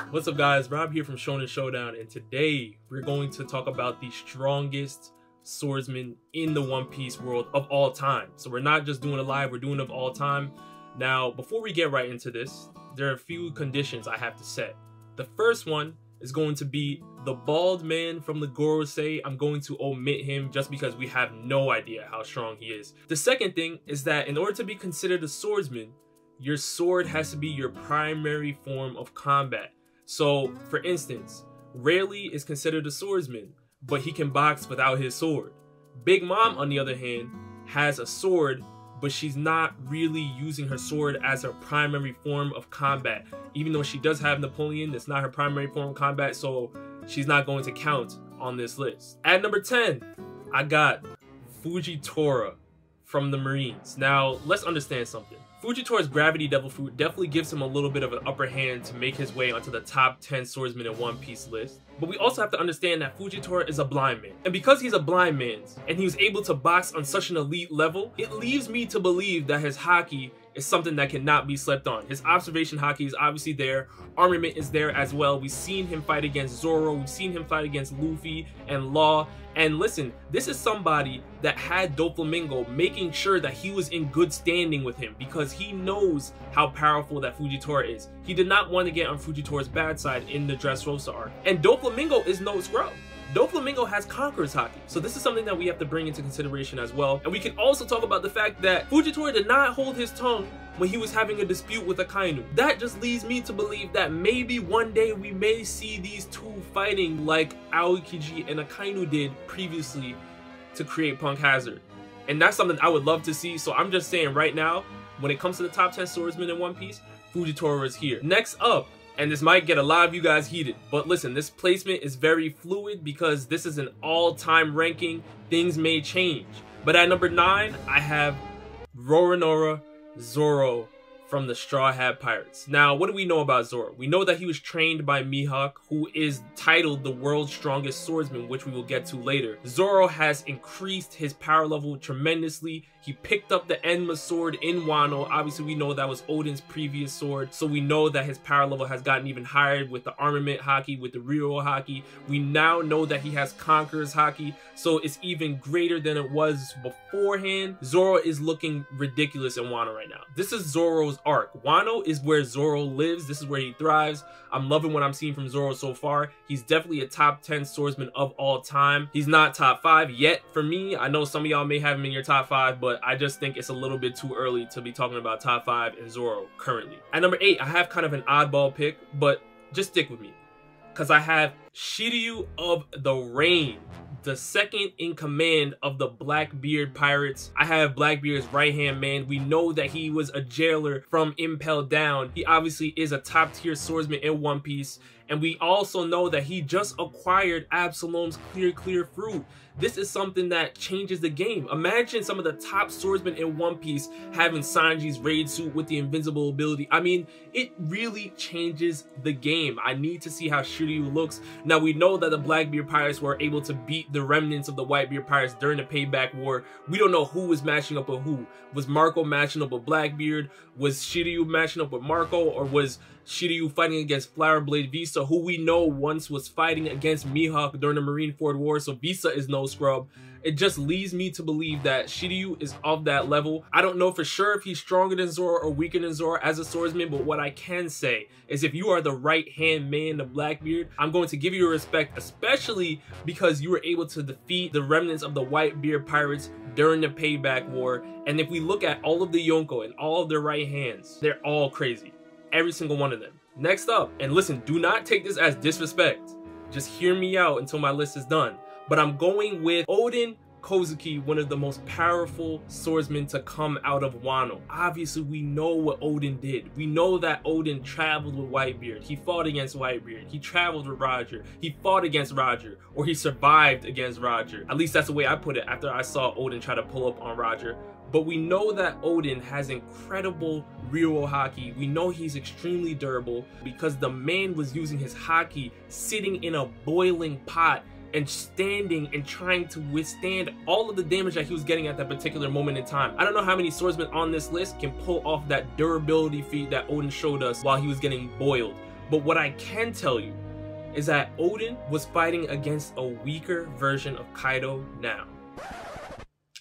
What's up guys, Rob here from Shonen Showdown, and today we're going to talk about the strongest swordsman in the One Piece world of all time. So we're not just doing it live, we're doing it of all time. Now, before we get right into this, there are a few conditions I have to set. The first one is going to be the bald man from the Gorosei. I'm going to omit him just because we have no idea how strong he is. The second thing is that in order to be considered a swordsman, your sword has to be your primary form of combat. So, for instance, Rayleigh is considered a swordsman, but he can box without his sword. Big Mom, on the other hand, has a sword, but she's not really using her sword as her primary form of combat. Even though she does have Napoleon, that's not her primary form of combat, so she's not going to count on this list. At number 10, I got Fujitora from the Marines. Now, let's understand something. Fujitora's Gravity Devil Fruit definitely gives him a little bit of an upper hand to make his way onto the top 10 swordsmen in One Piece list. But we also have to understand that Fujitora is a blind man. And because he's a blind man, and he was able to box on such an elite level, it leaves me to believe that his haki is something that cannot be slept on. His observation haki is obviously there. Armament is there as well. We've seen him fight against Zoro. We've seen him fight against Luffy and Law. And listen, this is somebody that had Doflamingo making sure that he was in good standing with him because he knows how powerful that Fujitora is. He did not want to get on Fujitora's bad side in the Dressrosa arc. And Doflamingo is no scrub. Doflamingo has Conqueror's haki, so this is something that we have to bring into consideration as well. And we can also talk about the fact that Fujitora did not hold his tongue when he was having a dispute with Akainu. That just leads me to believe that maybe one day we may see these two fighting like Aokiji and Akainu did previously to create Punk Hazard. And that's something I would love to see, so I'm just saying right now, when it comes to the top 10 swordsmen in One Piece, Fujitora is here. Next up, and this might get a lot of you guys heated, but listen, this placement is very fluid because this is an all-time ranking. Things may change. But at number 9, I have Roronoa Zoro from the Straw Hat Pirates. Now, what do we know about Zoro? We know that he was trained by Mihawk, who is titled the world's strongest swordsman, which we will get to later. Zoro has increased his power level tremendously. He picked up the Enma sword in Wano. Obviously, we know that was Oden's previous sword, so we know that his power level has gotten even higher with the armament haki, with the Ryo haki. We now know that he has Conqueror's haki, so it's even greater than it was beforehand. Zoro is looking ridiculous in Wano right now. This is Zoro's arc. Wano is where Zoro lives. This is where he thrives. I'm loving what I'm seeing from Zoro so far. He's definitely a top 10 swordsman of all time. He's not top 5 yet for me. I know some of y'all may have him in your top 5, but I just think it's a little bit too early to be talking about top 5 in Zoro currently. At number 8, I have kind of an oddball pick, but just stick with me, because I have Shiryu of the Rain, the second in command of the Blackbeard Pirates. I have Blackbeard's right-hand man. We know that he was a jailer from Impel Down. He obviously is a top-tier swordsman in One Piece. And we also know that he just acquired Absalom's Clear Fruit. This is something that changes the game. Imagine some of the top swordsmen in One Piece having Sanji's raid suit with the invincible ability. I mean, it really changes the game. I need to see how Shiryu looks. Now, we know that the Blackbeard Pirates were able to beat the remnants of the Whitebeard Pirates during the Payback War. We don't know who was matching up with who. Was Marco matching up with Blackbeard? Was Shiryu matching up with Marco? Or was Shiryu fighting against Flower Blade Visa, who we know once was fighting against Mihawk during the Marineford War, so Visa is no scrub. It just leads me to believe that Shiryu is of that level. I don't know for sure if he's stronger than Zoro or weaker than Zoro as a swordsman, but what I can say is if you are the right-hand man to Blackbeard, I'm going to give you respect, especially because you were able to defeat the remnants of the Whitebeard Pirates during the Payback War. And if we look at all of the Yonko and all of their right hands, they're all crazy. Every single one of them. Next up, and listen, do not take this as disrespect. Just hear me out until my list is done. But I'm going with Oden Kozuki, one of the most powerful swordsmen to come out of Wano. Obviously, we know what Oden did. We know that Oden traveled with Whitebeard. He fought against Whitebeard. He traveled with Roger. He fought against Roger, or he survived against Roger. At least that's the way I put it after I saw Oden try to pull up on Roger. But we know that Oden has incredible Ryo haki. We know he's extremely durable because the man was using his haki sitting in a boiling pot and standing and trying to withstand all of the damage that he was getting at that particular moment in time. I don't know how many swordsmen on this list can pull off that durability feat that Oden showed us while he was getting boiled. But what I can tell you is that Odin was fighting against a weaker version of Kaido now.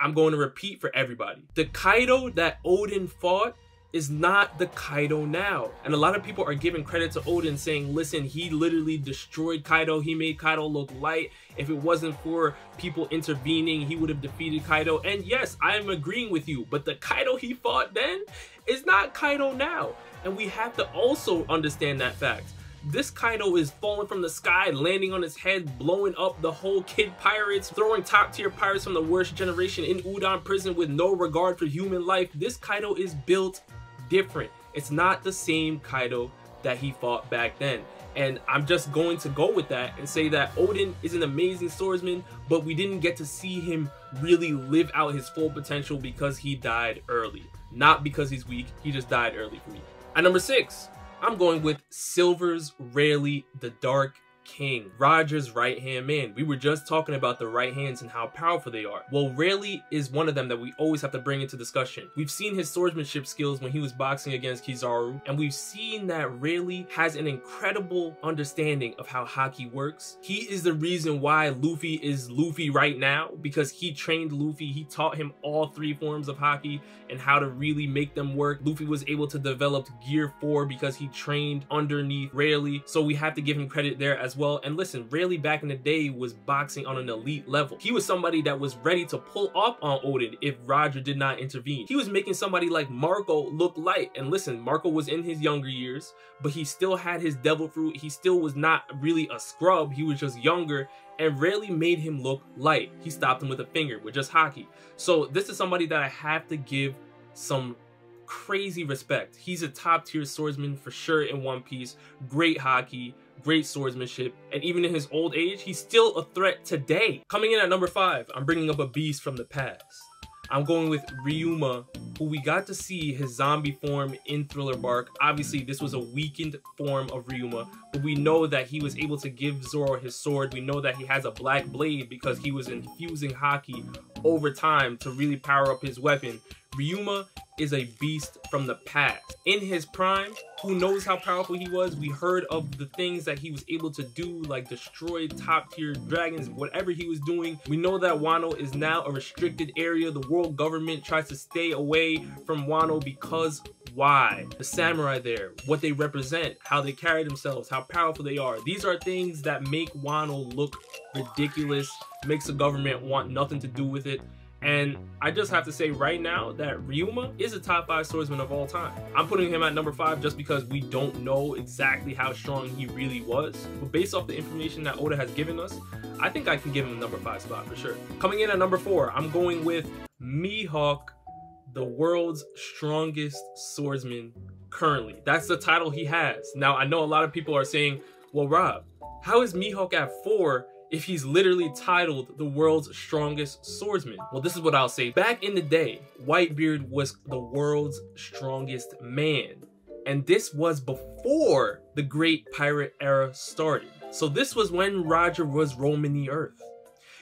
I'm going to repeat for everybody. The Kaido that Odin fought is not the Kaido now. And a lot of people are giving credit to Odin, saying, listen, he literally destroyed Kaido. He made Kaido look light. If it wasn't for people intervening, he would have defeated Kaido. And yes, I am agreeing with you, but the Kaido he fought then is not Kaido now. And we have to also understand that fact. This Kaido is falling from the sky, landing on his head, blowing up the whole kid pirates, throwing top tier pirates from the worst generation in Udon prison with no regard for human life. This Kaido is built different. It's not the same Kaido that he fought back then. And I'm just going to go with that and say that Odin is an amazing swordsman, but we didn't get to see him really live out his full potential because he died early. Not because he's weak, he just died early for me. At number 6, I'm going with Silver's Rarely the Dark King, Roger's right-hand man. We were just talking about the right hands and how powerful they are. Well, Rarely is one of them that we always have to bring into discussion. We've seen his swordsmanship skills when he was boxing against Kizaru, and we've seen that Rarely has an incredible understanding of how haki works. He is the reason why Luffy is Luffy right now, because he trained Luffy. He taught him all 3 forms of haki and how to really make them work. Luffy was able to develop Gear 4 because he trained underneath Rarely, so we have to give him credit there as well. And listen, Rarely back in the day was boxing on an elite level. He was somebody that was ready to pull up on Odin if Roger did not intervene. He was making somebody like Marco look light. And listen, Marco was in his younger years, but he still had his devil fruit. He still was not really a scrub. He was just younger, and Rarely made him look light. He stopped him with a finger, with just haki. So this is somebody that I have to give some crazy respect. He's a top tier swordsman for sure in One Piece. Great haki, great swordsmanship, and even in his old age, he's still a threat today. Coming in at number 5, I'm bringing up a beast from the past. I'm going with Ryuma, who we got to see his zombie form in Thriller Bark. Obviously, this was a weakened form of Ryuma, but we know that he was able to give Zoro his sword. We know that he has a black blade because he was infusing haki over time to really power up his weapon. Ryuma is a beast from the past. In his prime, who knows how powerful he was? We heard of the things that he was able to do, like destroy top tier dragons, whatever he was doing. We know that Wano is now a restricted area. The world government tries to stay away from Wano because why? The samurai there, what they represent, how they carry themselves, how powerful they are. These are things that make Wano look ridiculous, makes the government want nothing to do with it. And I just have to say right now that Ryuma is a top 5 swordsman of all time. I'm putting him at number 5 just because we don't know exactly how strong he really was. But based off the information that Oda has given us, I think I can give him a number 5 spot for sure. Coming in at number 4, I'm going with Mihawk, the world's strongest swordsman currently. That's the title he has. Now, I know a lot of people are saying, well, Rob, how is Mihawk at 4 if he's literally titled the world's strongest swordsman? Well, this is what I'll say. Back in the day, Whitebeard was the world's strongest man. And this was before the Great Pirate Era started. So this was when Roger was roaming the earth.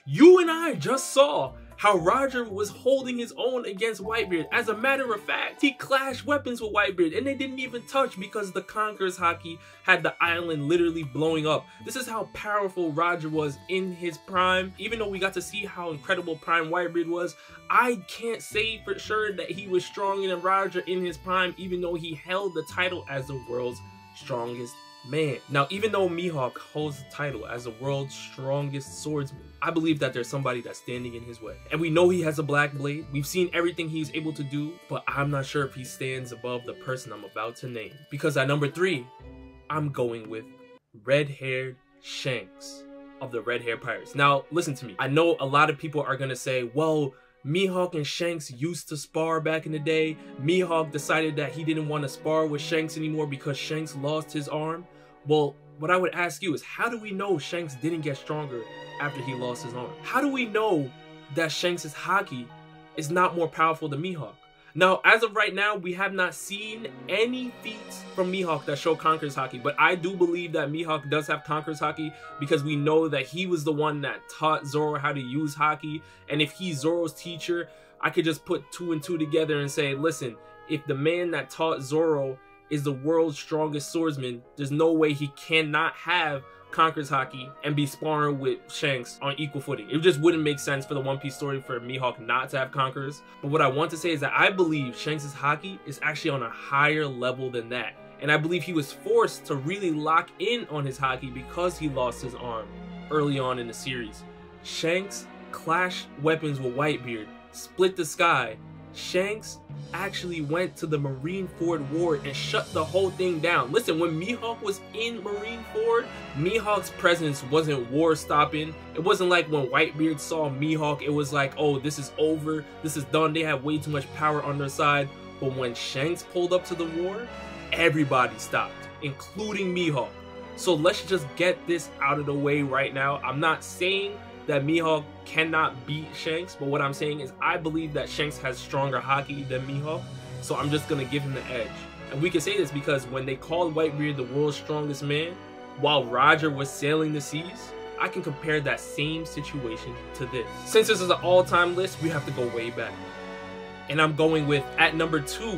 You and I just saw how Roger was holding his own against Whitebeard. As a matter of fact, he clashed weapons with Whitebeard and they didn't even touch because the Conqueror's haki had the island literally blowing up. This is how powerful Roger was in his prime. Even though we got to see how incredible prime Whitebeard was, I can't say for sure that he was stronger than Roger in his prime, even though he held the title as the world's strongest man. Now, even though Mihawk holds the title as the world's strongest swordsman, I believe that there's somebody that's standing in his way. And we know he has a black blade. We've seen everything he's able to do, but I'm not sure if he stands above the person I'm about to name. Because at number 3, I'm going with red-haired Shanks of the Red Hair Pirates. Now, listen to me. I know a lot of people are gonna say, well, Mihawk and Shanks used to spar back in the day. Mihawk decided that he didn't want to spar with Shanks anymore because Shanks lost his arm. Well, what I would ask you is, how do we know Shanks didn't get stronger after he lost his arm? How do we know that Shanks' haki is not more powerful than Mihawk? Now, as of right now, we have not seen any feats from Mihawk that show Conqueror's haki, but I do believe that Mihawk does have Conqueror's haki because we know that he was the one that taught Zoro how to use haki, and if he's Zoro's teacher, I could just put 2 and 2 together and say, listen, if the man that taught Zoro is the world's strongest swordsman, there's no way he cannot have Conqueror's Haki and be sparring with Shanks on equal footing. It just wouldn't make sense for the One Piece story for Mihawk not to have Conquerors. But what I want to say is that I believe Shanks' Haki is actually on a higher level than that. And I believe he was forced to really lock in on his Haki because he lost his arm early on in the series. Shanks clashed weapons with Whitebeard, split the sky. Shanks actually went to the Marineford War and shut the whole thing down. Listen, when Mihawk was in Marineford, Mihawk's presence wasn't war stopping. It wasn't like when Whitebeard saw Mihawk, it was like, oh, this is over, this is done. They have way too much power on their side. But when Shanks pulled up to the war, everybody stopped, including Mihawk. So let's just get this out of the way right now. I'm not saying that Mihawk cannot beat Shanks, but what I'm saying is I believe that Shanks has stronger Haki than Mihawk, so I'm just gonna give him the edge. And we can say this because when they called Whitebeard the world's strongest man, while Roger was sailing the seas, I can compare that same situation to this. Since this is an all-time list, we have to go way back. And I'm going with, at number 2,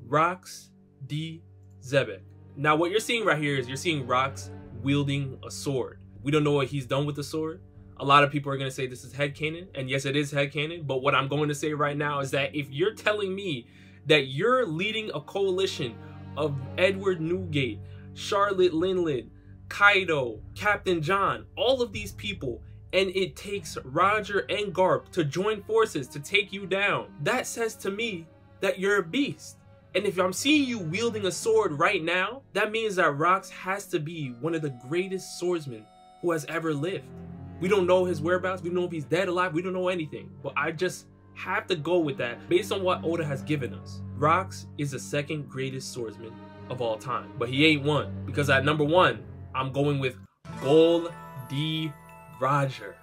Rox D. Zebek. Now what you're seeing right here is you're seeing Rox wielding a sword. We don't know what he's done with the sword. A lot of people are going to say this is headcanon, and yes, it is headcanon, but what I'm going to say right now is that if you're telling me that you're leading a coalition of Edward Newgate, Charlotte Linlid, Kaido, Captain John, all of these people, and it takes Roger and Garp to join forces to take you down, that says to me that you're a beast. And if I'm seeing you wielding a sword right now, that means that Rox has to be one of the greatest swordsmen who has ever lived. We don't know his whereabouts, we don't know if he's dead, alive, we don't know anything. But I just have to go with that based on what Oda has given us. Rox is the second greatest swordsman of all time, but he ain't one. Because at number 1, I'm going with Gol D. Roger.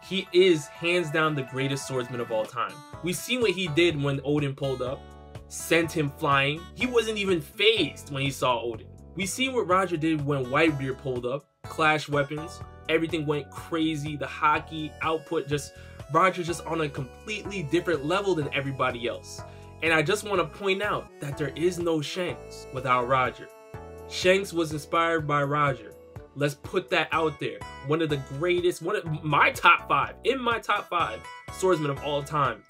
He is hands down the greatest swordsman of all time. We've seen what he did when Odin pulled up, sent him flying. He wasn't even phased when he saw Odin. We've seen what Roger did when Whitebeard pulled up, clashed weapons, everything went crazy, the Haki output, just Roger just on a completely different level than everybody else. And I just want to point out that there is no Shanks without Roger. Shanks was inspired by Roger. Let's put that out there. One of the greatest, one of my top 5, in my top 5 swordsmen of all time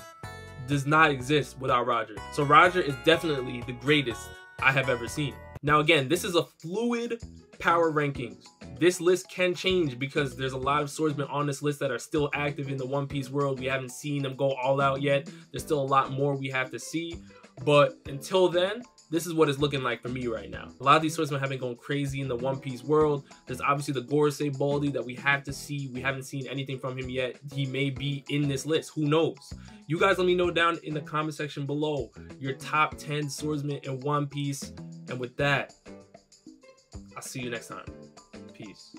does not exist without Roger. So Roger is definitely the greatest I have ever seen. Now again, this is a fluid power rankings. This list can change because there's a lot of swordsmen on this list that are still active in the One Piece world. We haven't seen them go all out yet. There's still a lot more we have to see. But until then, this is what it's looking like for me right now. A lot of these swordsmen have been going crazy in the One Piece world. There's obviously the Gorosei Baldy that we have to see. We haven't seen anything from him yet. He may be in this list. Who knows? You guys let me know down in the comment section below your top 10 swordsmen in One Piece. And with that, I'll see you next time. Peace.